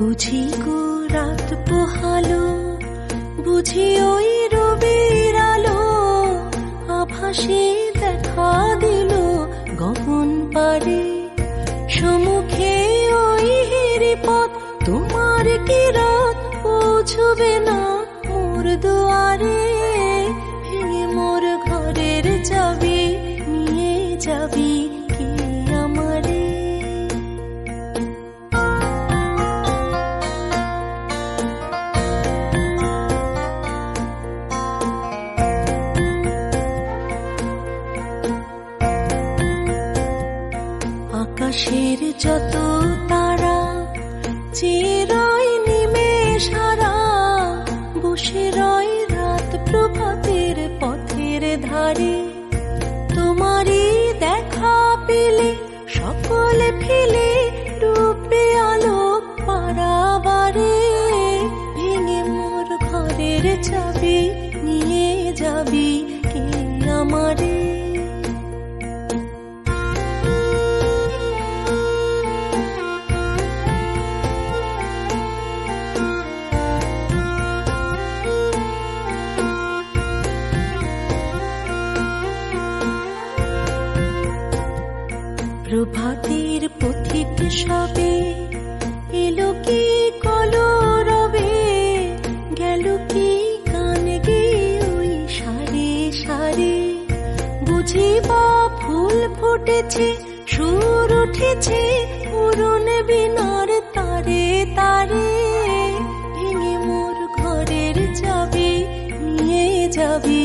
বুঝি গো রাত পোহালো, বুঝি ওই রবির আলো আভাসে দেখা দিল গগন পারে। সম্মুখে ওই হেরিপথ, তোমার কি রাত পৌঁছবে না মোর দুয়ারে। ভেঙে মোর ঘরের চাবি নিয়ে যাবি কে আমারে। আকাশের যত তারা চিরই নিমেষ হারা, বসে রয় রাত প্রভাতের পথের ধারে। তোমারই দেখা পেলে সকলে ফেলে ডুবে আলোক পারাবারে। ভেঙে মোর ঘরের চাবি নিয়ে যাবি কে আমারে। প্রভাতের পথিক সবে এলো কি কলরবে, গেল কি গান গে ওই সারে সারে। বুঝি বা ফুল ফুটেছে, সুর উঠেছে পুরন বিনার তারে তারে। ভেঙে মোর ঘরের চাবি নিয়ে যাবি